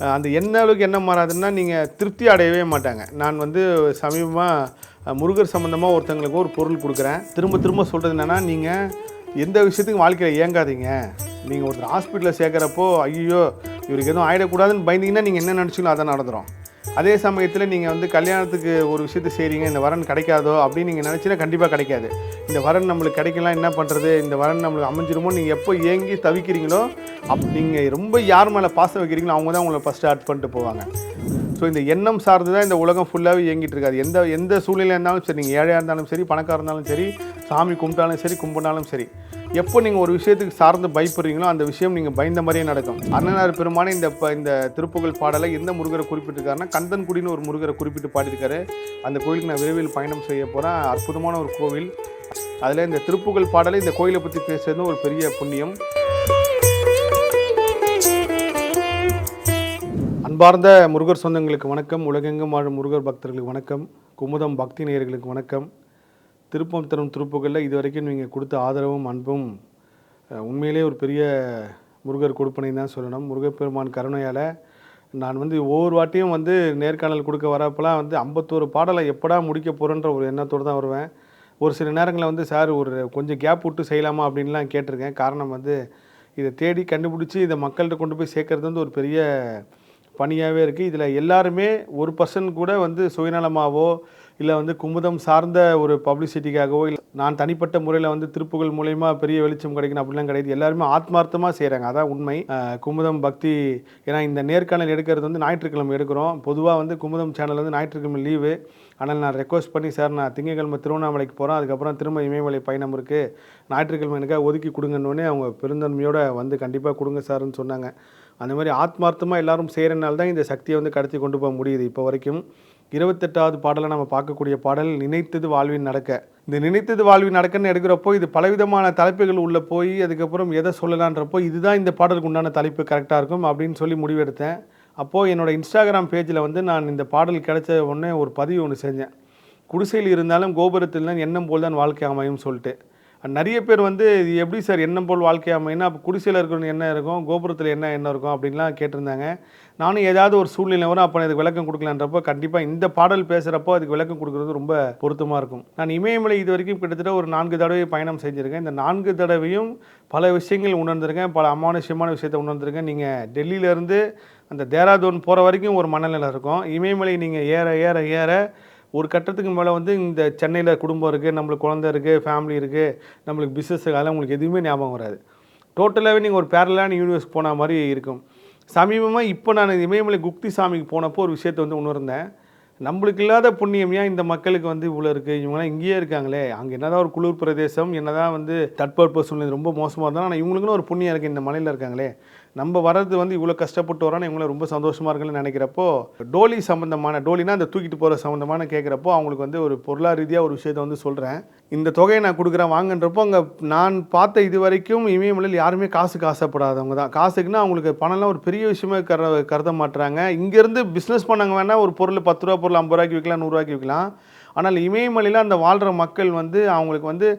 அந்த என்ன அளவுக்கு என்ன மாறாதுன்னா, நீங்கள் திருப்தி அடையவே மாட்டாங்க. நான் வந்து சமீபமாக முருகர் சம்மந்தமாக ஒருத்தங்களுக்கு ஒரு பொருள் கொடுக்குறேன். திரும்ப திரும்ப சொல்கிறது என்னென்னா, நீங்கள் எந்த விஷயத்துக்கும் வாழ்க்கையில் ஏங்காதீங்க. நீங்கள் ஒருத்தர் ஹாஸ்பிட்டலில் சேர்க்குறப்போ, ஐயோ இவருக்கு எதுவும் ஆகிடக்கூடாதுன்னு பயந்தீங்கன்னா, நீங்கள் என்ன நினச்சிங்களோ அதான் நடந்துடும். அதே சமயத்தில் நீங்கள் வந்து கல்யாணத்துக்கு ஒரு விஷயத்தை செய்கிறீங்க, இந்த வரன் கிடைக்காதோ அப்படின்னு நீங்கள் நினச்சினா கண்டிப்பாக கிடைக்காது. இந்த வரன் நம்மளுக்கு கிடைக்கலாம், என்ன பண்ணுறது, இந்த வரன் நம்மளுக்கு அமைஞ்சிருமோ, நீங்கள் எப்போ ஏங்கி தவிக்கிறீங்களோ நீங்கள் ரொம்ப யார் மேலே பாசம் வைக்கிறீங்களோ அவங்க தான் உங்களை ஃபஸ்ட்டு ஆட் பண்ணிட்டு போவாங்க. ஸோ இந்த எண்ணம் சார்ந்து தான் இந்த உலகம் ஃபுல்லாகவே இயங்கிட்டு இருக்காது. எந்த சூழ்நிலையாக இருந்தாலும் சரி, நீங்கள் ஏழையாக இருந்தாலும் சரி, பணக்காரர் இருந்தாலும் சரி, சாமி கும்பிட்டாலும் சரி, கும்பிட்டாலும் சரி, எப்போ நீங்கள் ஒரு விஷயத்துக்கு சார்ந்து பயப்படுறீங்களோ அந்த விஷயம் நீங்கள் பயந்த மாதிரியே நடக்கும். அண்ணனார் பெருமானே இந்த திருப்புகழ் பாடலை எந்த முருகரை குறிப்பிட்டிருக்காருன்னா, கந்தன்குடின்னு ஒரு முருகரை குறிப்பிட்டு பாடியிருக்காரு. அந்த கோயிலுக்கு நான் விரைவில் பயணம் செய்ய போகிறேன். அற்புதமான ஒரு கோவில். அதில் இந்த திருப்புகழ் பாடலை இந்த கோயிலை பற்றி பேசுறது ஒரு பெரிய புண்ணியம். அன்பார்ந்த முருகர் சொந்தங்களுக்கு வணக்கம். உலகெங்கும் வாழும் முருகர் பக்தர்களுக்கு வணக்கம். குமுதம் பக்தி நேயர்களுக்கு வணக்கம். திருப்பம் தரும் திருப்புகளில் இது வரைக்கும் நீங்கள் கொடுத்த ஆதரவும் அன்பும் உண்மையிலே ஒரு பெரிய முருகர் கொடுப்பனை தான் சொல்லணும். முருகப்பெருமான் கருணையால் நான் வந்து ஒவ்வொரு வாட்டியும் வந்து நேர்காணல் கொடுக்க வரப்பெல்லாம் வந்து 51 பாடலை எப்படா முடிக்க போகிறேன்ற ஒரு எண்ணத்தோடு தான் வருவேன். ஒரு சில நேரங்களில் வந்து சார் ஒரு கொஞ்சம் கேப் விட்டு செய்யலாமா அப்படின்லாம் கேட்டிருக்கேன். காரணம் வந்து இதை தேடி கண்டுபிடிச்சி இதை மக்கள்கிட்ட கொண்டு போய் சேர்க்கறது வந்து ஒரு பெரிய பணியாகவே இருக்குது. இதில் எல்லாருமே 1% கூட வந்து சுயநலமாகவோ இல்லை வந்து குமுதம் சார்ந்த ஒரு பப்ளிசிட்டிக்காகவோ இல்லை நான் தனிப்பட்ட முறையில் வந்து திருப்புகள் மூலயமா பெரிய வெளிச்சம் கிடைக்கணும் அப்படிலாம் கிடையாது. எல்லாருமே ஆத்மார்த்தமாக செய்கிறாங்க. அதான் உண்மை. குமுதம் பக்தி, ஏன்னா இந்த நேர்காணல் எடுக்கிறது வந்து ஞாயிற்றுக்கிழமை எடுக்கிறோம். பொதுவாக வந்து குமுதம் சேனல் வந்து ஞாயிற்றுக்கிழமை லீவு. ஆனால் நான் ரெக்வஸ்ட் பண்ணி, சார் நான் திங்கக்கிழமை திருவண்ணாமலைக்கு போகிறேன், அதுக்கப்புறம் திரும்ப இமயமலை பயணம் இருக்குது, ஞாயிற்றுக்கிழமை எனக்காக ஒதுக்கி கொடுங்கன்னொடனே அவங்க பெருந்தன்மையோடு வந்து கண்டிப்பாக கொடுங்க சார்ன்னு சொன்னாங்க. அந்த மாதிரி ஆத்மார்த்தமாக எல்லோரும் செய்கிறனால தான் இந்த சக்தியை வந்து கடத்தி கொண்டு போக முடியுது. இப்போ வரைக்கும் 28வது பாடலை நம்ம பார்க்கக்கூடிய பாடல் நினைத்தது வாழ்வின் நடக்க. இந்த நினைத்தது வாழ்வின் நடக்கன்னு எடுக்கிறப்போ இது பலவிதமான தலைப்புகள் உள்ளே போய் அதுக்கப்புறம் எதை சொல்லலான்றப்போ இதுதான் இந்த பாடலுக்கு உண்டான தலைப்பு கரெக்டாக இருக்கும் அப்படின்னு சொல்லி முடிவெடுத்தேன். அப்போது என்னோடய இன்ஸ்டாகிராம் பேஜில் வந்து நான் இந்த பாடல் கிடைச்ச உடனே ஒரு பதிவு ஒன்று செஞ்சேன். குடிசையில் இருந்தாலும் கோபுரத்தில் எண்ணம் போல் தான் வாழ்க்கை அமையும் சொல்லிட்டு. நிறைய பேர் வந்து இது எப்படி சார் எண்ணம் போல் வாழ்க்கை அமையினா, அப்போ குடிசையில் இருக்கிறவங்க என்ன இருக்கும், கோபுரத்தில் என்ன இருக்கும் அப்படின்லாம் கேட்டிருந்தாங்க. நானும் ஏதாவது ஒரு சூழ்நிலை வரும் அப்போ இதுக்கு விளக்கம் கொடுக்கலான்றப்போ கண்டிப்பாக இந்த பாடல் பேசுகிறப்போ அதுக்கு விளக்கம் கொடுக்குறது ரொம்ப பொருத்தமாக இருக்கும். நான் இமயமலை இது வரைக்கும் கிட்டத்தட்ட ஒரு 4 தடவை பயணம் செஞ்சுருக்கேன். இந்த 4 தடவையும் பல விஷயங்கள் உணர்ந்திருக்கேன், பல அமானுஷ்யமான விஷயத்தை உணர்ந்திருக்கேன். நீங்கள் டெல்லியிலேருந்து அந்த தேராதூன் போகிற வரைக்கும் ஒரு மனநிலை இருக்கும். இமயமலை நீங்கள் ஏற ஏற ஏற ஒரு கட்டத்துக்கு மேலே வந்து இந்த சென்னையில் குடும்பம் இருக்குது, நம்மளுக்கு குழந்தை இருக்குது, ஃபேமிலி இருக்குது, நம்மளுக்கு பிஸ்னஸ் அதெல்லாம் உங்களுக்கு எதுவுமே ஞாபகம் வராது. டோட்டலாகவே நீங்கள் ஒரு பேரலான யூனிவர்ஸ் போன மாதிரி இருக்கும். சமீபமாக இப்போ நான் இமயமலை குப்தி சாமிக்கு போனப்போ ஒரு விஷயத்தை வந்து உணர்ந்தேன். நம்மளுக்கு இல்லாத புண்ணியம் ஏன் இந்த மக்களுக்கு வந்து இவ்வளோ இருக்குது, இவங்களாம் இங்கேயே இருக்காங்களே, அங்கே என்ன தான் ஒரு குளிர் பிரதேசம், என்ன தான் வந்து தட்பவெப்ப சூழ்நிலை ரொம்ப மோசமாக இருந்தாலும் ஆனால் இவங்களுக்குன்னு ஒரு புண்ணியம் இருக்குது, இந்த மலையில் இருக்காங்களே, நம்ம வர்றது வந்து இவ்வளோ கஷ்டப்பட்டு வரோன்னு இவங்கள ரொம்ப சந்தோஷமாக இருக்குன்னு நினைக்கிறப்போ, டோலி சம்மந்தமான, டோலினா அந்த தூக்கிட்டு போகிற சம்மந்தமான கேட்குறப்போ அவங்களுக்கு வந்து ஒரு பொருளாதார ரீதியாக ஒரு விஷயத்தை வந்து சொல்கிறேன். இந்த தொகையை நான் கொடுக்குறேன் வாங்கன்றப்போ, அங்கே நான் பார்த்த இது வரைக்கும் இமயமலையில் யாருமே காசுக்கு ஆசைப்படாதவங்க தான். காசுக்குன்னா அவங்களுக்கு பணம்லாம் ஒரு பெரிய விஷயமே கருத மாட்டுறாங்க. இங்கேருந்து பிஸ்னஸ் பண்ணாங்க வேணால் ஒரு பொருள் 10 ரூபா பொருள் 50 ரூபாய்க்கு விற்கலாம், 100 ரூபாய்க்கு விற்கலாம். ஆனால் இமயமலையில் அந்த வாழ்கிற மக்கள் வந்து அவங்களுக்கு வந்து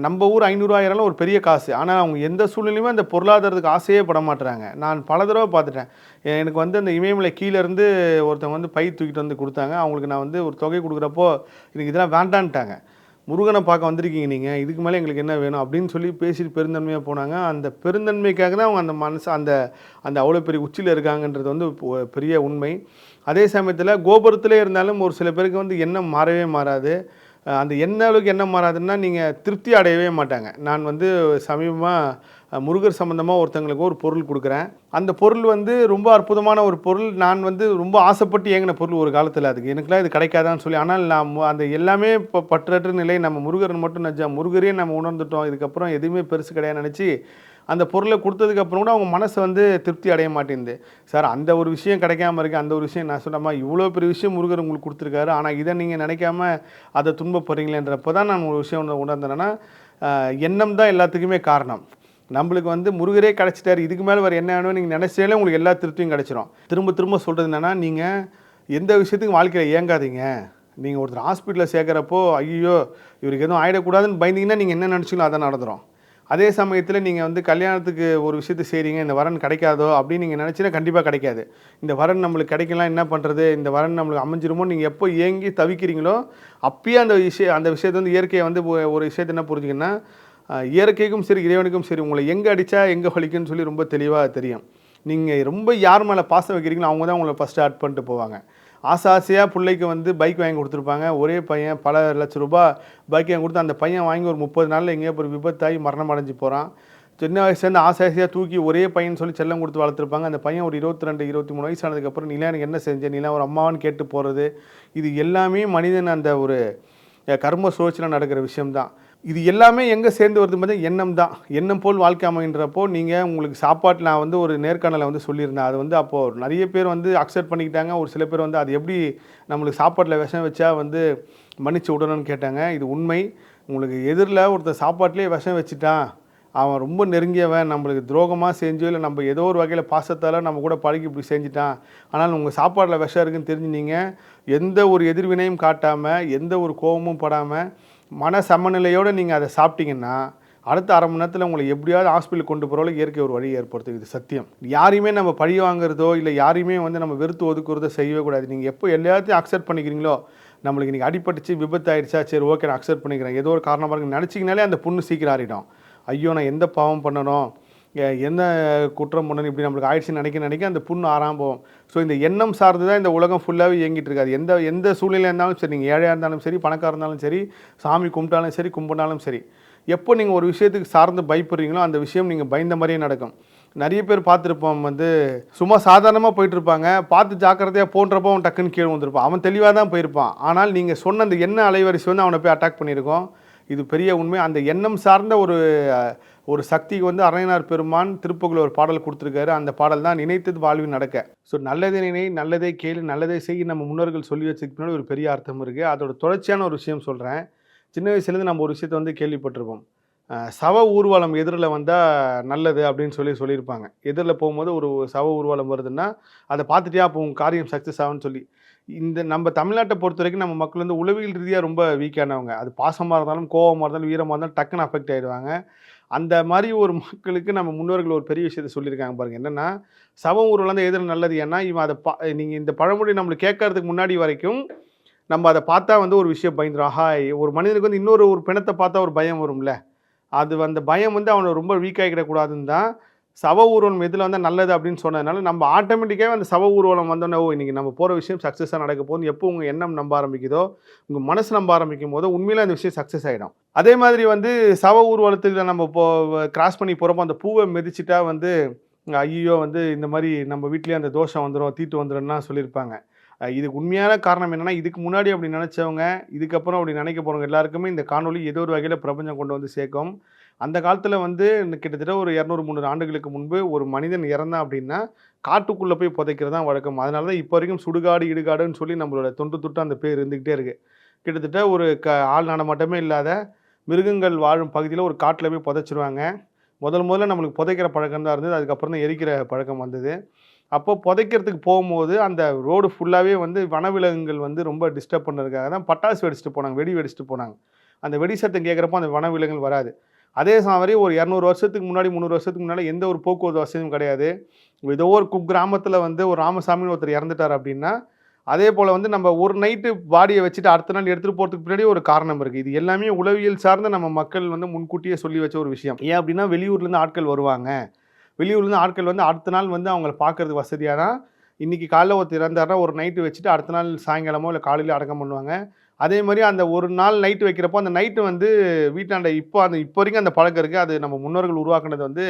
நம்ம ஊர் 500 1000 ஒரு பெரிய காசு. ஆனால் அவங்க எந்த சூழ்நிலையுமே அந்த பொருளாதாரத்துக்கு ஆசையே பட மாட்டுறாங்க. நான் பல தடவை பார்த்துட்டேன். எனக்கு வந்து அந்த இமயமலை கீழேருந்து ஒருத்தவங்க வந்து பை தூக்கிட்டு வந்து கொடுத்தாங்க. அவங்களுக்கு நான் வந்து ஒரு தொகை கொடுக்குறப்போ எனக்கு இதெல்லாம் வேண்டான்ட்டாங்க. முருகனை பார்க்க வந்திருக்கீங்க நீங்கள், இதுக்கு மேலே எங்களுக்கு என்ன வேணும் அப்படின்னு சொல்லி பேசிட்டு பெருந்தன்மையாக போனாங்க. அந்த பெருந்தன்மைக்காக தான் அவங்க அந்த மனசு அந்த அந்த அவ்வளோ பெரிய உச்சியில் இருக்காங்கன்றது வந்து பெரிய உண்மை. அதே சமயத்தில் கோபுரத்திலே இருந்தாலும் ஒரு சில பேருக்கு வந்து எண்ணம் மாறவே மாறாது. அந்த என்ன அளவுக்கு எண்ணம் மாறாதுன்னா நீங்கள் திருப்தி அடையவே மாட்டாங்க. நான் வந்து சமீபமாக முருகர் சம்மந்தமாக ஒருத்தங்களுக்கு ஒரு பொருள் கொடுக்குறேன். அந்த பொருள் வந்து ரொம்ப அற்புதமான ஒரு பொருள். நான் வந்து ரொம்ப ஆசைப்பட்டு ஏங்கின பொருள் ஒரு காலத்தில். அதுக்கு எனக்குலாம் இது கிடைக்காதான்னு சொல்லி, ஆனால் நான் அந்த எல்லாமே இப்போ பற்றற்ற நிலை, நம்ம முருகர் மட்டும் நினச்சா முருகரே நம்ம உணர்ந்துட்டோம், இதுக்கப்புறம் எதுவுமே பெருசு கிடையாது நினச்சி அந்த பொருளை கொடுத்ததுக்கப்புறம் கூட அவங்க மனசு வந்து திருப்தி அடைய மாட்டேங்குது. சார் அந்த ஒரு விஷயம் கிடைக்காம இருக்குது, அந்த ஒரு விஷயம் நான் சொன்னமா இவ்வளோ பெரிய விஷயம் முருகர் உங்களுக்கு கொடுத்துருக்காரு, ஆனால் இதை நீங்கள் நினைக்காம அதை துன்பப்படுறீங்களேன்றப்போ தான் நான் ஒரு விஷயம் உணர்ந்தேன்னா, எண்ணம் தான் எல்லாத்துக்குமே காரணம். நம்மளுக்கு வந்து முருகரே கிடச்சிட்டாரு, இதுக்கு மேலே வேறு என்ன வேணும் நீங்கள் நினச்சாலே உங்களுக்கு எல்லா திருப்தியும் கிடச்சிரும். திரும்ப திரும்ப சொல்கிறது என்னென்னா, நீங்கள் எந்த விஷயத்துக்கும் வாழ்க்கையில் ஏங்காதீங்க. நீங்கள் ஒருத்தர் ஹாஸ்பிட்டலில் சேர்க்குறப்போ, ஐயோ இவருக்கு எதுவும் ஆகிடக்கூடாதுன்னு பயந்தீங்கன்னா நீங்கள் என்ன நினச்சிங்களோ அதான் நடந்துடும். அதே சமயத்தில் நீங்கள் வந்து கல்யாணத்துக்கு ஒரு விஷயத்தை செய்கிறீங்க, இந்த வரன் கிடைக்காதோ அப்படின்னு நீங்கள் நினச்சினா கண்டிப்பாக கிடைக்காது. இந்த வரன் நம்மளுக்கு கிடைக்கலாம் என்ன பண்ணுறது, இந்த வரன் நம்மளுக்கு அமைஞ்சிருமோ நீங்கள் எப்போ ஏங்கி தவிக்கிறீங்களோ அப்பயே அந்த விஷயத்தை வந்து இயற்கையை வந்து ஒரு விஷயத்தை என்ன புரிஞ்சுங்கன்னா, இயற்கைக்கும் சரி இறைவனுக்கும் சரி உங்களை எங்கே அடித்தா எங்கே வலிக்குன்னு சொல்லி ரொம்ப தெளிவாக தெரியும். நீங்கள் ரொம்ப யார் மேலே பாசம் வைக்கிறீங்களோ அவங்க தான் உங்களை ஃபஸ்ட்டு ஆட் பண்ணிட்டு போவாங்க. ஆசையாக பிள்ளைக்கு வந்து பைக் வாங்கி கொடுத்துருப்பாங்க. ஒரே பையன் பல லட்ச ரூபா பைக் வாங்கி கொடுத்து அந்த பையன் வாங்கி ஒரு 30 நாளில் எங்கேயோ ஒரு விபத்தாகி மரணம் அடைஞ்சு போகிறான். சின்ன வயசுலேருந்து ஆசையாக தூக்கி ஒரே பையன் சொல்லி செல்லம் கொடுத்து வளர்த்துருப்பாங்க. அந்த பையன் ஒரு 22, 23 வயசு ஆனதுக்கப்புறம் நீலாம் எனக்கு என்ன செஞ்ச, நீலாம் ஒரு அம்மாவான்னு கேட்டு போகிறது, இது எல்லாமே மனிதன் அந்த ஒரு கர்ம சுழற்சியில் நடக்கிற விஷயம்தான். இது எல்லாமே எங்கே சேர்ந்து வருது பார்த்தீங்கன்னா எண்ணம் தான். எண்ணம் போல் வாழ்க்கை அமைன்றப்போ நீங்கள் உங்களுக்கு சாப்பாட்டில் நான் வந்து ஒரு நேர்காணலை வந்து சொல்லியிருந்தேன். அது வந்து அப்போது நிறைய பேர் வந்து அக்செப்ட் பண்ணிக்கிட்டாங்க. ஒரு சில பேர் வந்து அது எப்படி நம்மளுக்கு சாப்பாட்டில் விஷம் வச்சா வந்து மன்னிச்சு விடணும்னு கேட்டாங்க. இது உண்மை. உங்களுக்கு எதிரில் ஒருத்தர் சாப்பாட்டிலே விஷம் வச்சுட்டான், அவன் ரொம்ப நெருங்கியவன், நம்மளுக்கு துரோகமாக செஞ்சோ இல்லை நம்ம ஏதோ ஒரு வகையில் பாசத்தால் நம்ம கூட பழகி இப்படி செஞ்சுட்டான், ஆனால் உங்கள் சாப்பாட்டில் விஷம் இருக்குன்னு தெரிஞ்சு நீங்கள் எந்த ஒரு எதிர்வினையும் காட்டாமல் எந்த ஒரு கோபமும் படாமல் மன சமநிலையோடு நீங்கள் அதை சாப்பிட்டீங்கன்னா அடுத்த அரை மணி நேரத்தில் உங்களை எப்படியாவது ஹாஸ்பிட்டலுக்கு கொண்டு போகிறவளோ இயற்கை ஒரு வழி ஏற்படுத்தும். இது சத்தியம். யாரையுமே நம்ம பழி வாங்குறதோ இல்லை யாரையுமே வந்து நம்ம வெறுத்து ஒதுக்குறதோ செய்யவே கூடாது. நீங்கள் எப்போ எல்லாத்தையும் அக்செப்ட் பண்ணிக்கிறீங்களோ, நம்மளுக்கு இன்றைக்கி அடிபட்டுச்சு விபத்து ஆகிடுச்சா, சரி ஓகே நான் அக்செப்ட் பண்ணிக்கிறேன், ஏதோ ஒரு காரணமாக இருக்குது நினச்சிங்கனாலே அந்த புண்ணு சீக்கிரம் ஆறிடும். ஐயோ நான் எந்த பாவம் பண்ணணும், என்ன குற்றம் பண்ணணும், இப்படி நம்மளுக்கு ஆயிடுச்சுன்னு நினைக்க அந்த புண்ணு ஆறாமல் போகும். ஸோ இந்த எண்ணம் சார்ந்து தான் இந்த உலகம் ஃபுல்லாகவே இயங்கிட்டு இருக்காது. எந்த சூழ்நிலையாக இருந்தாலும் சரி, நீங்கள் ஏழையாக இருந்தாலும் சரி, பணக்காரர் இருந்தாலும் சரி, சாமி கும்பிட்டாலும் சரி, கும்பிட்டாலும் சரி, எப்போ நீங்கள் ஒரு விஷயத்துக்கு சார்ந்து பயப்படுறீங்களோ அந்த விஷயம் நீங்கள் பயந்த மாதிரியே நடக்கும். நிறைய பேர் பார்த்துருப்போம், வந்து சும்மா சாதாரணமாக போயிட்டுருப்பாங்க, பார்த்து ஜாக்கிரதையாக போன்றப்போ அவன் டக்குன்னு கீழே வந்துருப்பான். அவன் தெளிவாக தான் போயிருப்பான். ஆனால் நீங்கள் சொன்ன அந்த எண்ண அலைவரிசை வந்து அவனை போய் அட்டாக் பண்ணியிருக்கோம். இது பெரிய உண்மை. அந்த எண்ணம் சார்ந்த ஒரு சக்திக்கு வந்து அரையனார் பெருமான் திருப்புகழில் ஒரு பாடல் கொடுத்துருக்காரு. அந்த பாடல் தான் நினைத்தது வாழ்வில் நடக்க. ஸோ நல்லதை நினை, நல்லதை கேளு, நல்லதை செய், நம்ம முன்னோர்கள் சொல்லி வச்சதுக்கு பின்னாடி ஒரு பெரிய அர்த்தம் இருக்குது. அதோட தொடர்ச்சியான ஒரு விஷயம் சொல்கிறேன். சின்ன வயசுலேருந்து நம்ம ஒரு விஷயத்தை வந்து கேள்விப்பட்டிருப்போம். சவ ஊர்வலம் எதிரில் வந்தால் நல்லது அப்படின்னு சொல்லியிருப்பாங்க. எதிரில் போகும்போது ஒரு சவ ஊர்வலம் வருதுன்னா அதை பார்த்துட்டியா அப்போ உங்கள் காரியம் சக்ஸஸ் ஆகும்னு சொல்லி. இந்த நம்ம தமிழ்நாட்டை பொறுத்த வரைக்கும் நம்ம மக்கள் வந்து உளவியல் ரீதியாக ரொம்ப வீக்கானவங்க. அது பாசமாக இருந்தாலும் கோவமாக இருந்தாலும் வீரமாக இருந்தாலும் டக்குன்னு அஃபெக்ட் ஆகிடுவாங்க. அந்த மாதிரி ஒரு மக்களுக்கு நம்ம முன்னோர்கள் ஒரு பெரிய விஷயத்தை சொல்லியிருக்காங்க பாருங்கள். என்னென்னா சவ ஊர்வலம் தான் எதிரில் நல்லது. ஏன்னா இவன் அதை நீங்கள் இந்த பழமொழி நம்மளுக்கு கேட்கறதுக்கு முன்னாடி வரைக்கும் நம்ம அதை பார்த்தா வந்து ஒரு விஷயம் பயந்துடும். ஆஹா, ஒரு மனிதனுக்கு வந்து இன்னொரு பிணத்தை பார்த்தா ஒரு பயம் வரும்ல, அது அந்த பயம் வந்து அவனை ரொம்ப வீக் ஆகிடக்கூடாதுன்னு தான் சவ ஊர்வலம் எதில் வந்தால் நல்லது அப்படின்னு சொன்னதுனால நம்ம ஆட்டோமேட்டிக்காகவே அந்த சவ ஊர்வலம் வந்தோன்னே இன்றைக்கி நம்ம போகிற விஷயம் சக்ஸஸாக நடக்க போகுது. எப்போ உங்கள் எண்ணம் நம்ப ஆரம்பிக்குதோ, உங்கள் மனசு நம்ப ஆரம்பிக்கும் போதோ உண்மையிலே அந்த விஷயம் சக்ஸஸ் ஆகிடும். அதே மாதிரி வந்து சவ ஊர்வலத்தில் நம்ம கிராஸ் பண்ணி போகிறப்போ அந்த பூவை மிதிச்சிட்டா வந்து ஐயோ வந்து இந்த மாதிரி நம்ம வீட்லேயே அந்த தோஷம் வந்துடும், தீட்டு வந்துடும்னா சொல்லியிருப்பாங்க. இதுக்கு உண்மையான காரணம் என்னென்னா, இதுக்கு முன்னாடி அப்படி நினச்சவங்க இதுக்கப்புறம் அப்படி நினைக்க போகிறவங்க எல்லாருக்குமே இந்த காணொலி ஏதோ ஒரு வகையில் பிரபஞ்சம் கொண்டு வந்து சேர்க்கும். அந்த காலத்தில் வந்து கிட்டத்தட்ட ஒரு 200, 300 ஆண்டுகளுக்கு முன்பு ஒரு மனிதன் இறந்தான் அப்படின்னா காட்டுக்குள்ளே போய் புதைக்கிறது தான் வழக்கம். அதனால தான் இப்போ வரைக்கும் சுடுகாடு இடுகாடுன்னு சொல்லி நம்மளோட தொட்டு அந்த பேர் இருந்துக்கிட்டே இருக்குது. கிட்டத்தட்ட ஒரு ஆள் நடமாட்டமே இல்லாத மிருகங்கள் வாழும் பகுதியில் ஒரு காட்டில் போய் புதைச்சிருவாங்க. முதல்ல நம்மளுக்கு புதைக்கிற பழக்கம் தான் இருந்தது. அதுக்கப்புறம் தான் எரிக்கிற பழக்கம் வந்தது. அப்போ புதைக்கிறதுக்கு போகும்போது அந்த ரோடு ஃபுல்லாகவே வந்து வனவிலங்குகள் வந்து ரொம்ப டிஸ்டர்ப் பண்ணுறதுக்காக தான் பட்டாசு வெடிச்சிட்டு போனாங்க, வெடி வெடிச்சிட்டு போனாங்க. அந்த வெடி சத்தம் கேட்குறப்போ அந்த வனவிலங்குகள் வராது. அதே மாதிரி ஒரு 200 வருஷத்துக்கு முன்னாடி 300 வருஷத்துக்கு முன்னாடி எந்த ஒரு போக்குவரத்து வசதியும் கிடையாது. ஏதோ ஒரு குக்கிராமத்தில் வந்து ஒரு ராமசாமின்னு ஒருத்தர் இறந்துட்டார் அப்படின்னா அதே போல் வந்து நம்ம ஒரு நைட்டு பாடியை வச்சுட்டு அடுத்த நாள் எடுத்துகிட்டு போகிறதுக்கு பின்னாடி ஒரு காரணம் இருக்குது. இது எல்லாமே உளவியல் சார்ந்த நம்ம மக்கள் வந்து முன்கூட்டியே சொல்லி வச்ச ஒரு விஷயம். ஏன் அப்படின்னா வெளியூர்லேருந்து ஆட்கள் வருவாங்க. வெளியூர்லேருந்து ஆட்கள் வந்து அடுத்த நாள் வந்து அவங்கள பார்க்குறதுக்கு வசதியாக தான் இன்றைக்கி காலைல ஒருத்தர் இறந்தாருன்னா ஒரு நைட்டு வச்சுட்டு அடுத்த நாள் சாயங்காலமோ இல்லை காலையில் அடக்கம் பண்ணுவாங்க. அதே மாதிரி அந்த ஒரு நாள் நைட்டு வைக்கிறப்போ அந்த நைட்டு வந்து வீட்டாண்ட இப்போ வரைக்கும் அந்த பழக்கம் இருக்குது. அது நம்ம முன்னோர்கள் உருவாக்குனது வந்து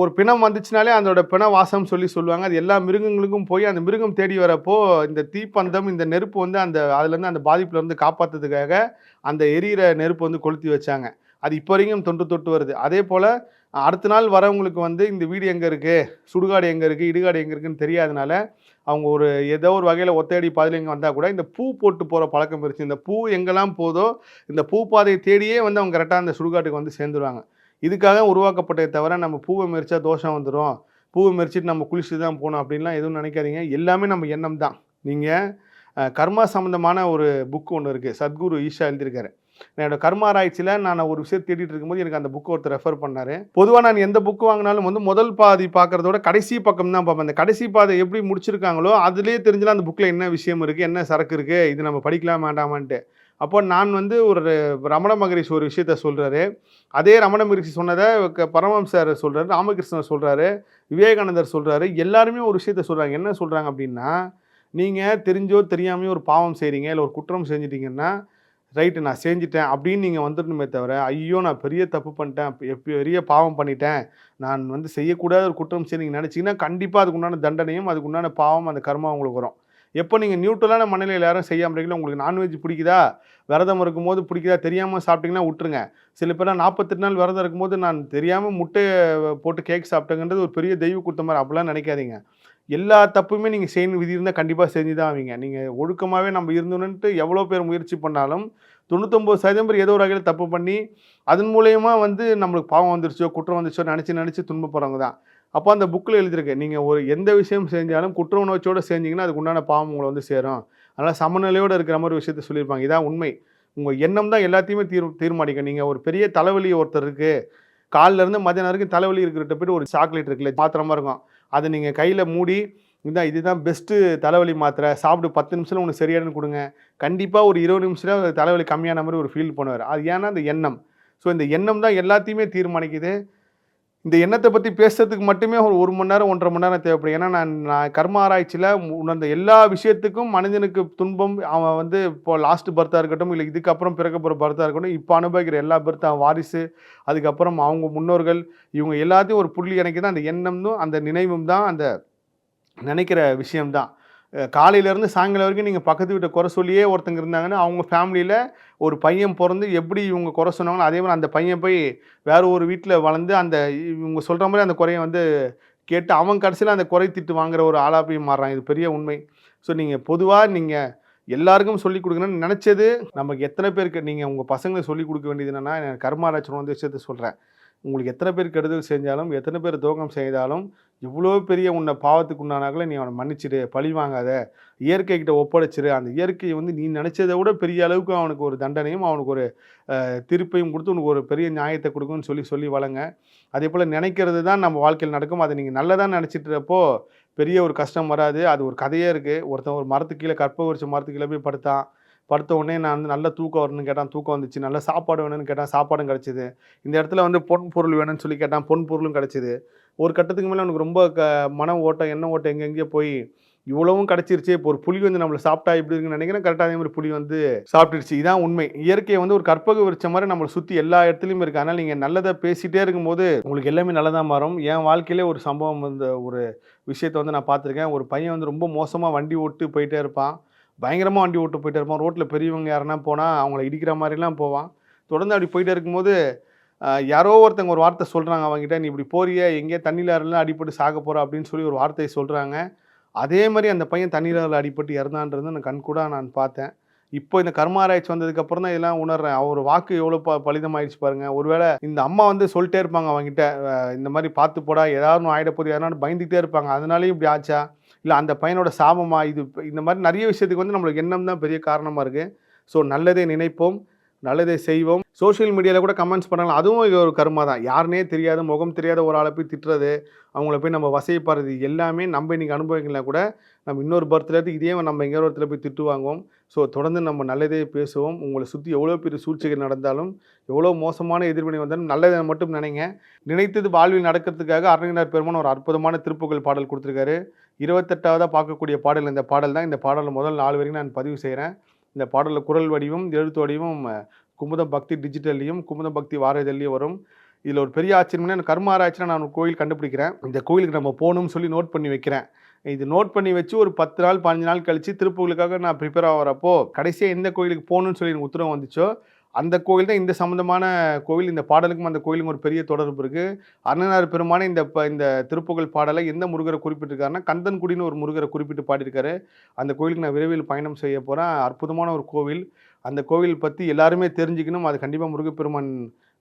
ஒரு பிணம் வந்துச்சுனாலே அதோட பிண வாசம் சொல்லுவாங்க. அது எல்லா மிருகங்களுக்கும் போய் அந்த மிருகம் தேடி வரப்போ இந்த தீப்பந்தம் இந்த நெருப்பு வந்து அதுலேருந்து அந்த பாதிப்புலேருந்து காப்பாற்றுறதுக்காக அந்த எரியிற நெருப்பு வந்து கொளுத்தி வச்சாங்க. அது இப்போ வரைக்கும் தொட்டு வருது. அதே போல் அடுத்த நாள் வரவங்களுக்கு வந்து இந்த வீடு எங்கே இருக்குது, சுடுகாடு எங்கே இருக்குது, இடுகாடு எங்கே இருக்குதுன்னு தெரியாதனால அவங்க ஏதோ ஒரு வகையில் ஒத்தையடி பாதையில் இங்கே வந்தால் கூட இந்த பூ போட்டு போகிற பழக்கம் இருந்துச்சு. இந்த பூ எங்கெல்லாம் போதோ இந்த பூ பாதையை தேடியே வந்து அவங்க கரெக்டாக அந்த சுடுகாட்டுக்கு வந்து சேர்ந்துருவாங்க. இதுக்காக உருவாக்கப்பட்டதை தவிர நம்ம பூவை மெரிச்சா தோஷம் வந்துடும், பூவை மெரிச்சிட்டு நம்ம குளிச்சு தான் போகணும் அப்படின்லாம் எதுவும் நினைக்காதீங்க. எல்லாமே நம்ம எண்ணம் தான். நீங்கள் கர்மா சம்மந்தமான ஒரு புக்கு ஒன்று இருக்குது, சத்குரு ஈஷா எழுதியிருக்காரு. என்னோட கர்ம ஆராய்ச்சியில் நான் ஒரு விஷயம் தேடிட்டு இருக்கும்போது எனக்கு அந்த புக்கு ஒருத்தர் ரெஃபர் பண்ணார். பொதுவாக நான் எந்த புக்கு வாங்கினாலும் வந்து முதல் பாதி பார்க்குறதோட கடைசி பக்கம் தான் பார்ப்பேன். அந்த கடைசி பாதை எப்படி முடிச்சிருக்காங்களோ அதுலேயே தெரிஞ்சிடும் அந்த புக்கில் என்ன விஷயம் இருக்குது, என்ன சரக்கு இருக்குது, இது நம்ம படிக்கலாம் வேண்டாமான்ட்டு. அப்போ நான் வந்து ஒரு ரமண மகரிஷி ஒரு விஷயத்த சொல்கிறாரு. அதே ரமண மகரிஷி சொன்னதை பரமஹம்சர் சொல்கிறாரு, ராமகிருஷ்ணர் சொல்கிறாரு, விவேகானந்தர் சொல்கிறாரு. எல்லாருமே ஒரு விஷயத்த சொல்கிறாங்க. என்ன சொல்கிறாங்க அப்படின்னா, நீங்கள் தெரிஞ்சோ தெரியாமையோ ஒரு பாவம் செய்கிறீங்க, இல்லை ஒரு குற்றம் செஞ்சிட்டிங்கன்னா, ரைட்டு நான் செஞ்சுட்டேன் அப்படின்னு நீங்கள் வந்துடணுமே தவிர, ஐயோ நான் பெரிய தப்பு பண்ணிட்டேன், பெரிய பாவம் பண்ணிட்டேன், நான் வந்து செய்யக்கூடாத ஒரு குற்றம் செய்ய நீங்கள் நினச்சிங்கன்னா, கண்டிப்பாக அதுக்குண்டான தண்டனையும் அதுக்குண்டான பாவம் அந்த கர்மா உங்களுக்கு வரும். எப்போ நீங்கள் நியூட்ரலான மனநிலையில் யாரும் செய்யாமல் இருக்கீங்களோ, உங்களுக்கு நான்வெஜ் பிடிக்குதா, விரதம் இருக்கும்போது பிடிக்குதா, தெரியாமல் சாப்பிட்டீங்கன்னா விட்டுருங்க. சில பேர்லாம் 48 நாள் விரதம் இருக்கும்போது நான் தெரியாமல் முட்டையை போட்டு கேக் சாப்பிட்டேங்கன்றது ஒரு பெரிய தெய்வ குத்த மாதிரி அப்படிலாம் நினைக்காதீங்க. எல்லா தப்புமே நீங்கள் செய்யணும் விதி இருந்தால் கண்டிப்பாக செஞ்சு தான் ஆவீங்க. நீங்கள் ஒழுக்கமாகவே நம்ம இருந்தோன்னுட்டு எவ்வளோ பேர் முயற்சி பண்ணாலும் 99% பேர் ஏதோ ஒரு வகையில் தப்பு பண்ணி அதன் மூலயமா வந்து நம்மளுக்கு பாவம் வந்துருச்சோ குற்றம் வந்துருச்சோ நினச்சி துன்பப்படுறவங்க தான். அப்போ அந்த புக்கில் எழுதியிருக்கு, நீங்கள் ஒரு எந்த விஷயம் செஞ்சாலும் குற்ற உணர்ச்சியோடு செஞ்சீங்கன்னா அதுக்கு உண்டான பாவம் உங்களை வந்து சேரும். அதனால் சமநிலையோடு இருக்கிற மாதிரி விஷயத்த சொல்லியிருப்பாங்க. இதான் உண்மை. உங்கள் எண்ணம் தான் எல்லாத்தையுமே தீர்மானிக்கும். நீங்கள் ஒரு பெரிய தலைவலி ஒருத்தர் இருக்குது, காலிலேருந்து மதியானம் வரைக்கும் தலைவலி இருக்கிறட்ட போய்ட்டு ஒரு சாக்லேட் இருக்குல்ல மாத்திரமா இருக்கும், அதை நீங்கள் கையில் மூடி இதுதான் பெஸ்ட்டு தலைவலி மாத்திரை, சாப்பிட்டு 10 நிமிஷத்தில் உனக்கு சரியானு கொடுங்க, கண்டிப்பாக ஒரு 20 நிமிஷத்தில் தலைவலி கம்மியான மாதிரி ஒரு ஃபீல் பண்ணுவார். அது ஏன்னா அந்த எண்ணம். ஸோ இந்த எண்ணம் தான் எல்லாத்தையுமே தீர்மானிக்குது. இந்த எண்ணத்தை பற்றி பேசுறதுக்கு மட்டுமே ஒரு 1 மணி நேரம் 1.5 மணி நேரம் தேவைப்படும். ஏன்னா நான் கர்ம ஆராய்ச்சியில் உணர்ந்த எல்லா விஷயத்துக்கும் மனிதனுக்கு துன்பம், அவன் வந்து இப்போ லாஸ்ட் பர்த்தாக இருக்கட்டும், இல்லை இதுக்கப்புறம் பிறக்க போகிற பர்த்தாக இருக்கட்டும், இப்போ அனுபவிக்கிற எல்லா பர்த், அவன் வாரிசு, அதுக்கப்புறம் அவங்க முன்னோர்கள், இவங்க எல்லாத்தையும் ஒரு புள்ளி இணைக்கு தான் அந்த எண்ணமும் அந்த நினைவும் தான் அந்த நினைக்கிற விஷயம்தான். காலையிலேருந்து சாயங்காலம் வரைக்கும் நீங்கள் பக்கத்து வீட்டை குறை சொல்லியே ஒருத்தங்க இருந்தாங்கன்னா, அவங்க ஃபேமிலியில் ஒரு பையன் பிறந்து எப்படி இவங்க குறை சொன்னாங்களோ அதே மாதிரி அந்த பையன் போய் வேற ஒரு வீட்டில் வளர்ந்து அந்த இவங்க சொல்கிற மாதிரி அந்த குறையை வந்து கேட்டு அவன் கடைசியில் அந்த குறை திட்டு வாங்குற ஒரு ஆளாக போய் மாறுறான். இது பெரிய உண்மை. ஸோ நீங்கள் பொதுவாக நீங்கள் எல்லாருக்கும் சொல்லிக் கொடுக்கணும்னு நினச்சது நமக்கு எத்தனை பேருக்கு நீங்கள் உங்கள் பசங்களுக்கு சொல்லிக் கொடுக்க வேண்டியது என்னென்னா, கர்மாராய்ச்சி வந்து விஷயத்தை சொல்கிறேன். உங்களுக்கு எத்தனை பேர் கெடுதல் செஞ்சாலும், எத்தனை பேர் துரோகம் செய்தாலும், இவ்வளோ பெரிய உன்னை பாவத்துக்கு உண்டானாங்களே நீ அவனை மன்னிச்சிடு, பழி வாங்காத, இயற்கைக்கிட்ட ஒப்படைச்சிரு. அந்த இயற்கையை வந்து நீ நினச்சதை விட பெரிய அளவுக்கு அவனுக்கு ஒரு தண்டனையும் அவனுக்கு ஒரு திருப்பையும் கொடுத்து உனக்கு ஒரு பெரிய நியாயத்தை கொடுக்கும்னு சொல்லி வளங்க. அதே போல் நினைக்கிறது தான் நம்ம வாழ்க்கையில் நடக்கும். அதை நீங்கள் நல்லதாக நினச்சிட்டுறப்போ பெரிய ஒரு கஷ்டம் வராது. அது ஒரு கதையே இருக்குது. ஒருத்தன் ஒரு மரத்துக்கு கீழே கற்பக மரத்துக்கு கீழே போய் படுத்த உடனே நான் வந்து நல்ல தூக்கம் வரணும்னு கேட்டான், தூக்கம் வந்துச்சு. நல்ல சாப்பாடு வேணும்னு கேட்டான், சாப்பாடும் கிடச்சிது. இந்த இடத்துல வந்து பொன் பொருள் வேணும்னு சொல்லி கேட்டான், பொன் பொருளும் கிடச்சிது. ஒரு கட்டத்துக்கு மேலே அவனுக்கு ரொம்ப மன ஓட்டம், எண்ண ஓட்டம் எங்கெங்கேயோ போய் இவ்வளவும் கிடச்சிருச்சு. இப்போ ஒரு புலி வந்து நம்மளை சாப்பிட்டா எப்படி இருக்குன்னு நினைக்கிறேன். கரெக்டாக அதே மாதிரி புலி வந்து சாப்பிட்டுருச்சு. இதான் உண்மை. இயற்கையை வந்து ஒரு கற்பக விருட்சம் மாதிரி நம்மளை சுற்றி எல்லா இடத்துலையும் இருக்குது. அதனால் நீங்கள் நல்லதை பேசிகிட்டே இருக்கும்போது உங்களுக்கு எல்லாமே நல்லதாக மாறும். என் வாழ்க்கையிலே ஒரு சம்பவம் வந்து ஒரு விஷயத்தை வந்து நான் பார்த்துருக்கேன். ஒரு பையன் வந்து ரொம்ப மோசமாக வண்டி ஓட்டு போயிட்டே இருப்பான். பயங்கரமாக வண்டி ஓட்டு போயிட்டே இருப்பான். ரோட்டில் பெரியவங்க யாருன்னா போனால் அவங்கள இடிக்கிற மாதிரிலாம் போவான். தொடர்ந்து அப்படி போயிட்டே இருக்கும்போது யாரோ ஒருத்தங்க ஒரு வார்த்தை சொல்கிறாங்க அவங்ககிட்ட, நீ இப்படி போறிய எங்கேயோ தண்ணியில் அடிபட்டு சாக போகிற அப்படின்னு சொல்லி ஒரு வார்த்தையை சொல்கிறாங்க. அதே மாதிரி அந்த பையன் தண்ணீரில் அடிபட்டு இறந்தான்றது நான் கண்கூடாக நான் பார்த்தேன். இப்போ இந்த கர்மாராய்ச்சி வந்ததுக்கப்புறம் தான் இதெல்லாம் உணர்றேன். அவர் வாக்கு எவ்வளோ பலிதமாயிடுச்சு பாருங்கள். ஒருவேளை இந்த அம்மா வந்து சொல்லிட்டே இருப்பாங்க அவங்ககிட்ட, இந்த மாதிரி பார்த்து போடா, ஏதாவது ஆகிட போகுது, யாராவது பயந்துகிட்டே இருப்பாங்க. அதனாலேயும் இப்படி ஆச்சா, இல்லை அந்த பையனோட சாபமா, இது இந்த மாதிரி நிறைய விஷயத்துக்கு வந்து நம்மளுக்கு எண்ணம் தான் பெரிய காரணமாக இருக்குது. ஸோ நல்லதை நினைப்போம், நல்லதை செய்வோம். சோஷியல் மீடியாவில் கூட கமெண்ட்ஸ் பண்ணலாம், அதுவும் இது ஒரு கர்மா தான். யாருனே தெரியாத, முகம் தெரியாத ஒரு ஆளை போய் திட்டுறது, அவங்கள போய் நம்ம வசைப்படுறது எல்லாமே நம்ம இன்றைக்கி அனுபவிக்கலாம் கூட நம்ம இன்னொரு பர்த்லேருந்து இதே நம்ம எங்கேயோ ஒருத்தர் போய் திட்டு வாங்குவோம். ஸோ தொடர்ந்து நம்ம நல்லதே பேசுவோம். உங்களை சுற்றி எவ்வளோ பெரிய சூழ்ச்சிகள் நடந்தாலும், எவ்வளோ மோசமான எதிர்வினை வந்தாலும் நல்லதை மட்டும் நினைங்க. நினைத்தது வாழ்வில் நடக்கிறதுக்காக அருணகிரிநாதர் பெருமான் ஒரு அற்புதமான திருப்புகழ் பாடல் கொடுத்துருக்காரு. 28ஆவதாக பார்க்கக்கூடிய பாடல் இந்த பாடல் தான். இந்த பாடலில் முதல் 4 வரைக்கும் நான் பதிவு செய்கிறேன். இந்த பாடலில் குரல் வடிவம் எழுத்து வடிவம் குமுதம் பக்தி டிஜிட்டல்லையும் குமுதம் பக்தி வாரதல்லையும் வரும். இதில் ஒரு பெரிய ஆச்சரியம்னா, கர்ம ஆராய்ச்சியில் நான் ஒரு கோயில் கண்டுபிடிக்கிறேன். இந்த கோயிலுக்கு நம்ம போகணும்னு சொல்லி நோட் பண்ணி வைக்கிறேன். இது நோட் பண்ணி வச்சு ஒரு 10 நாள் 15 நாள் கழித்து திருப்புகளுக்காக நான் ப்ரிப்பேர் ஆகிறப்போ கடைசியாக எந்த கோயிலுக்கு போகணுன்னு சொல்லி எனக்கு உத்தரவு வந்துச்சோ அந்த கோயில் தான் இந்த சம்மந்தமான கோவில். இந்த பாடலுக்கும் அந்த கோயிலுக்கும் ஒரு பெரிய தொடர்பு இருக்குது. அருணகிரிநாதர் பெருமானே இந்த திருப்புகழ் பாடலை எந்த முருகரை குறிப்பிட்டிருக்காருன்னா, கந்தன்குடின்னு ஒரு முருகரை குறிப்பிட்டு பாடியிருக்காரு. அந்த கோயிலுக்கு நான் விரைவில் பயணம் செய்ய போகிறேன். அற்புதமான ஒரு கோவில். அந்த கோவில் பற்றி எல்லாருமே தெரிஞ்சுக்கணும். அது கண்டிப்பாக முருகப்பெருமான்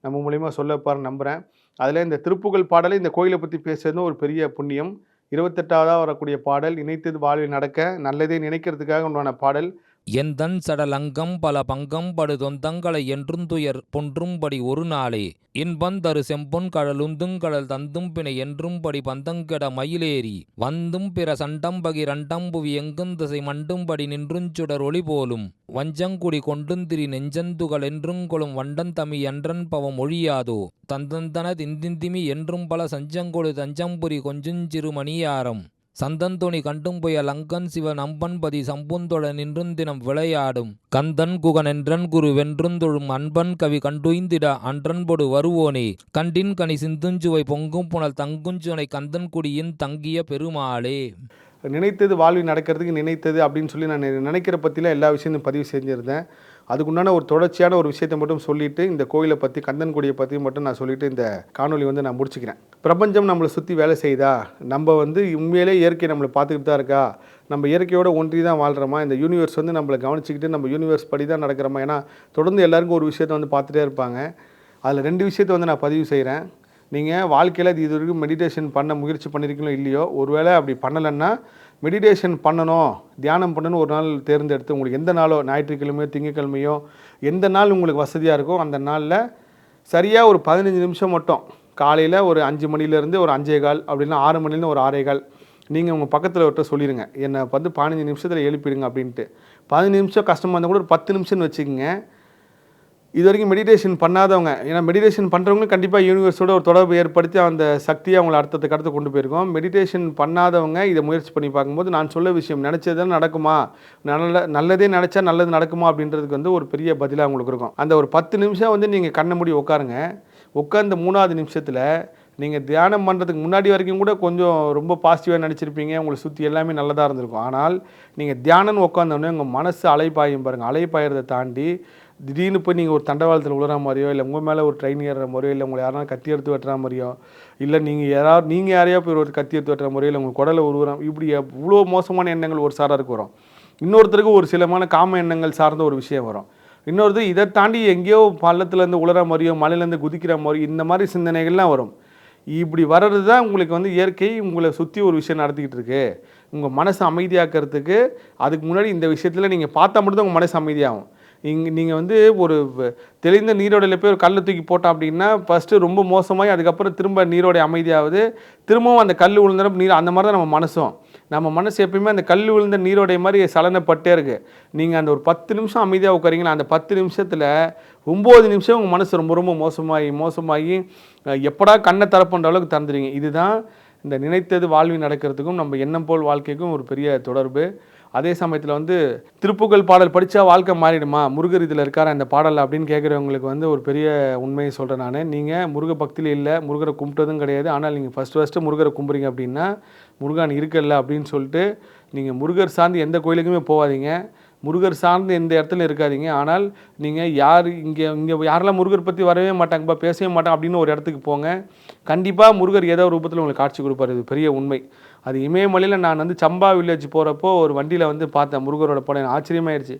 நம்ம மூலிமா சொல்லப்பார் நம்புகிறேன். அதில் இந்த திருப்புகழ் பாடலை இந்த கோயிலை பற்றி பேசுறதும் ஒரு பெரிய புண்ணியம். 28ஆவதாக வரக்கூடிய பாடல் நினைத்தது வாழ்வில் நடக்க, நல்லதே நினைக்கிறதுக்காக உண்டான பாடல். எந்தன் சடலங்கம் பல பங்கம் படு தொந்தங்களை என்றுந்துயர் பொன்றும்படி ஒரு நாளே இன்பந்தரு செம்பொன் கடலுந்துங்கடல் தந்தும் பிணை என்றும்படி பந்தங்கெட மயிலேறி வந்தும் பிற சண்டம்பகி ரண்டம்புவி எங்கும் திசை மண்டும்படி நின்றுஞ்சுடர் ஒளி போலும் வஞ்சங்குடி கொண்டுந்திரி நெஞ்சந்துகள் என்றுங்கொளும் வண்டன் தமி என்றன் பவம் ஒழியாதோ தந்தந்தன திந்திந்திமி என்றும் பல சஞ்சங்கொடு தஞ்சம்புரி கொஞ்சுஞ்சிறு மணியாரம் சந்தந்தொனி கண்டும் புயல் அங்கன் சிவன் அம்பன்பதி சம்புந்தொட நின்றுந்தினம் விளையாடும் கந்தன் குகனென்றன் குரு வென்றுந்தொழும் அன்பன் கவி கண்டுய்ந்திட அன்றன்பொடு வருவோனே கண்டின் கனி சிந்துஞ்சுவை பொங்கும் புனல் தங்குஞ்சுனை கந்தன் குடியின் தங்கிய பெருமாளே. நினைத்தது வாழ்வில் நடக்கிறதுக்கு நினைத்தது அப்படின்னு சொல்லி நான் நினைக்கிற பற்றிலாம் எல்லா விஷயத்தையும் பதிவு செஞ்சுருந்தேன். அதுக்குண்டான ஒரு தொடர்ச்சியான ஒரு விஷயத்தை மட்டும் சொல்லிவிட்டு இந்த கோயிலை பற்றி கந்தன்குடியை பற்றி மட்டும் நான் சொல்லிவிட்டு இந்த காணொலி வந்து நான் முடிச்சுக்கிறேன். பிரபஞ்சம் நம்மளை சுற்றி வேலை செய்தா, நம்ம வந்து உண்மையிலே இயற்கை நம்மளை பார்த்துக்கிட்டு தான் இருக்கா, நம்ம இயற்கையோட ஒன்றி தான் வாழ்கிறோமா, இந்த யூனிவர்ஸ் வந்து நம்மளை கவனிச்சிக்கிட்டு நம்ம யூனிவர்ஸ் படி தான் நடக்கிறோமா. ஏன்னா தொடர்ந்து எல்லாருக்கும் ஒரு விஷயத்தை வந்து பார்த்துட்டே இருப்பாங்க. அதில் 2 விஷயத்தை வந்து நான் பதிவு செய்கிறேன். நீங்கள் வாழ்க்கையில் இது வரைக்கும் மெடிடேஷன் பண்ண முயற்சி பண்ணியிருக்கீங்களோ இல்லையோ, ஒருவேளை அப்படி பண்ணலைன்னா மெடிடேஷன் பண்ணணும், தியானம் பண்ணணும் ஒரு நாள் தேர்ந்தெடுத்து உங்களுக்கு எந்த நாளோ, ஞாயிற்றுக்கிழமையோ திங்கக்கிழமையோ எந்த நாள் உங்களுக்கு வசதியாக இருக்கோ அந்த நாளில் சரியாக ஒரு 15 நிமிஷம் மட்டும் காலையில் ஒரு 5 மணிலேருந்து ஒரு 5:15 அப்படின்னா 6 மணிலேருந்து ஒரு 6:15 நீங்கள் உங்கள் பக்கத்தில் விட்டு சொல்லிடுங்க, என்னை வந்து 15 நிமிஷத்தில் எழுப்பிடுங்க அப்படின்ட்டு. 15 நிமிஷம் கஷ்டமாக இருந்தால் கூட ஒரு 10 நிமிஷம்னு வச்சுக்கோங்க. இது வரைக்கும் மெடிடேஷன் பண்ணாதவங்க, ஏன்னா மெடிடேஷன் பண்ணுறவங்களும் கண்டிப்பாக யூனிவர்ஸோட ஒரு தொடர்பு ஏற்படுத்தி அந்த சக்தியை அவங்கள அடுத்ததுக்கு அடுத்து கொண்டு போயிருக்கோம். மெடிடேஷன் பண்ணாதவங்க இதை முயற்சி பண்ணி பார்க்கும்போது நான் சொல்ல விஷயம் நினச்சதுதான் நடக்குமா, நல்லதே நினச்சா நல்லது நடக்குமா அப்படின்றதுக்கு வந்து ஒரு பெரிய பதிலாக அவங்களுக்கு இருக்கும். அந்த ஒரு 10 நிமிஷம் வந்து நீங்கள் கண்ணை மூடி உட்காருங்க. உட்கார்ந்த 3வது நிமிஷத்தில் நீங்கள் தியானம் பண்ணுறதுக்கு முன்னாடி வரைக்கும் கூட கொஞ்சம் ரொம்ப பாசிட்டிவாக நினச்சிருப்பீங்க, உங்களை சுற்றி எல்லாமே நல்லதாக இருந்திருக்கும். ஆனால் நீங்கள் தியானம்னு உட்காந்தோடனே உங்கள் மனசு அலைப்பாயும் பாருங்கள். அலைப்பாயிறதை தாண்டி திடீர்னு போய் நீங்கள் ஒரு தண்டவாளத்தில் விழுற மாதிரியோ, இல்லை உங்கள் மேலே ஒரு ட்ரெயின் ஏறுற மாதிரியோ, இல்லை உங்களை யாராவது கத்தி எடுத்து வெட்டுற மாதிரியோ, இல்லை நீங்கள் யாரையோ போய் ஒரு கத்தி எடுத்து வெட்டுற மாதிரியோ, இல்லை உங்கள் குடலை உருவுறோம், இப்படி இவ்வளோ மோசமான எண்ணங்கள் ஒரு சாராருக்கு வரும். இன்னொருத்தருக்கு ஒரு சிலமான காம எண்ணங்கள் சார்ந்த ஒரு விஷயம் வரும். இன்னொருத்தர் இதை தாண்டி எங்கேயோ பள்ளத்துலேருந்து உழுற மாதிரியோ, மலையிலேருந்து குதிக்கிற மாதிரியோ, இந்த மாதிரி சிந்தனைகள்லாம் வரும். இப்படி வர்றது தான் உங்களுக்கு வந்து இயற்கை உங்களை சுற்றி ஒரு விஷயம் நடத்திக்கிட்டு இருக்கு. உங்கள் மனசு அமைதியாக்கிறதுக்கு அதுக்கு முன்னாடி இந்த விஷயத்தில் நீங்கள் பார்த்தா மட்டும்தான் உங்கள் மனசு அமைதியாகும். நீங்கள் வந்து ஒரு தெளிந்த நீரோடையில் போய் ஒரு கல்லை தூக்கி போட்டோம் அப்படின்னா ஃபஸ்ட்டு ரொம்ப மோசமாகி அதுக்கப்புறம் திரும்ப நீரோடை அமைதியாகுது, திரும்பவும் அந்த கல் விழுந்த நீர், அந்த மாதிரி தான் நம்ம மனசு எப்பயுமே அந்த கல் விழுந்த நீரோடைய மாதிரி சலனப்பட்டே இருக்குது. நீங்கள் அந்த ஒரு 10 நிமிஷம் அமைதியாக உட்காரீங்களா, அந்த 10 நிமிஷத்தில் 9 நிமிஷம் உங்கள் மனசு ரொம்ப ரொம்ப மோசமாகி எப்படா கண்ணை திறப்புன்ற அளவுக்கு திறந்துடுவீங்க. இதுதான் இந்த நினைத்தது வாழ்வில் நடக்கிறதுக்கும் நம்ம எண்ணம் போல் வாழ்க்கைக்கும் ஒரு பெரிய தொடர்பு. அதே சமயத்தில் வந்து திருப்புகழ் பாடல் படித்தா வாழ்க்கை மாறிடுமா, முருகர் இதில் இருக்காரா இந்த பாடல் அப்படின்னு கேட்குறவங்களுக்கு வந்து ஒரு பெரிய உண்மையை சொல்கிறேன் நான். நீங்கள் முருக பக்தியில் இல்லை, முருகரை கும்பிட்டதும் கிடையாது. ஆனால் நீங்கள் ஃபஸ்ட்டு முருகரை கும்பிட்றீங்க அப்படின்னா முருகன் இருக்கல அப்படின்னு சொல்லிட்டு நீங்கள் முருகர் சார்ந்து எந்த கோயிலுக்குமே போகாதீங்க, முருகர் சார்ந்து எந்த இடத்துல இருக்காதீங்க. ஆனால் நீங்கள் இங்கே யாரெல்லாம் முருகர் பற்றி வரவே மாட்டாங்கப்பா, பேசவே மாட்டாங்க அப்படின்னு ஒரு இடத்துக்கு போங்க. கண்டிப்பாக முருகர் ஏதோ ஒரு ரூபத்தில் உங்களுக்கு காட்சி கொடுப்பார். இது பெரிய உண்மை. அது இமயமலையில் நான் வந்து சம்பா வில்லேஜ் போகிறப்போ ஒரு வண்டியில் வந்து பார்த்தேன் முருகரோட படம், ஆச்சரியமாயிருச்சு.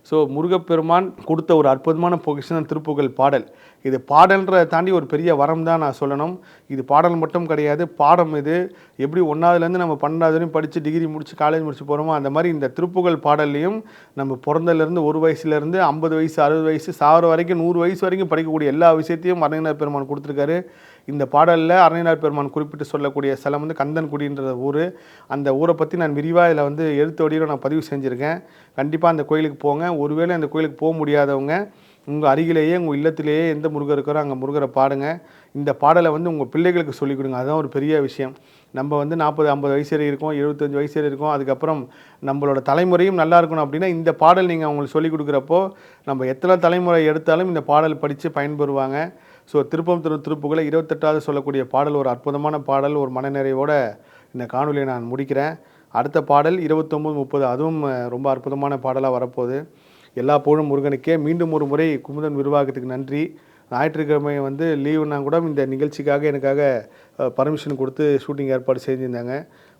ஸோ முருகப்பெருமான் கொடுத்த ஒரு அற்புதமான பொக்கிஷன் திருப்புகழ் பாடல். இது பாடல்ன்றதை தாண்டி ஒரு பெரிய வரம் தான் நான் சொல்லணும். இது பாடல் மட்டும் கிடையாது, பாடம். இது எப்படி 1வதுலேருந்து நம்ம 12வது வரையும் படித்து டிகிரி முடித்து காலேஜ் முடிச்சு போகிறோமோ அந்த மாதிரி இந்த திருப்புகழ் பாடல்லையும் நம்ம பிறந்ததுலேருந்து 1 வயசுலேருந்து 50 வயசு 60 வயசு சாகிற வரைக்கும் 100 வயசு வரைக்கும் படிக்கக்கூடிய எல்லா விஷயத்தையும் அருணகிரிநாத பெருமான் கொடுத்துருக்காரு. இந்த பாடலில் அருணகிரிநாத பெருமான் குறிப்பிட்டு சொல்லக்கூடிய ஸ்தலம் வந்து கந்தன்குடின்ற ஊர். அந்த ஊரை பற்றி நான் விரிவாக இதில் வந்து எழுத்து வடிவில் நான் பதிவு செஞ்சுருக்கேன். கண்டிப்பாக அந்த கோயிலுக்கு போங்க. ஒருவேளை அந்த கோயிலுக்கு போக முடியாதவங்க உங்கள் அருகிலேயே உங்கள் இல்லத்திலேயே எந்த முருகர் இருக்கிறோ அங்கே முருகரை பாடுங்க. இந்த பாடலை வந்து உங்கள் பிள்ளைகளுக்கு சொல்லிக் கொடுங்க. அதுதான் ஒரு பெரிய விஷயம். நம்ம வந்து 40-50 வயசு வரை இருக்கோம், 75 வயசு வரை இருக்கோம், அதுக்கப்புறம் நம்மளோட தலைமுறையும் நல்லா இருக்கணும் அப்படின்னா இந்த பாடல் நீங்கள் அவங்களுக்கு சொல்லிக் கொடுக்குறப்போ நம்ம எத்தனை தலைமுறை எடுத்தாலும் இந்த பாடல் படித்து பயன்பெறுவாங்க. ஸோ திருப்புகழை 28வது சொல்லக்கூடிய பாடல் ஒரு அற்புதமான பாடல். ஒரு மனநிறைவோட இந்த காணொலியை நான் முடிக்கிறேன். அடுத்த பாடல் 29, 30 அதுவும் ரொம்ப அற்புதமான பாடலாக வரப்போகுது. எல்லா புகழும் முருகனுக்கே. மீண்டும் ஒரு முறை குமுதம் நிர்வாகத்துக்கு நன்றி. ஞாயிற்றுக்கிழமை வந்து லீவுனா கூட இந்த நிகழ்ச்சிக்காக எனக்காக பர்மிஷன் கொடுத்து ஷூட்டிங் ஏற்பாடு செஞ்சுருந்தாங்க.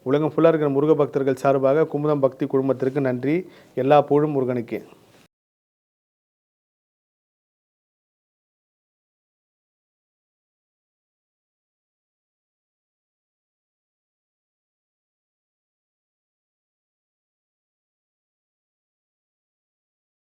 உலகம் ஃபுல்லாக இருக்கிற முருக பக்தர்கள் சார்பாக குமுதம் பக்தி குழுமத்திற்கு நன்றி. எல்லா புகழும் முருகனுக்கே.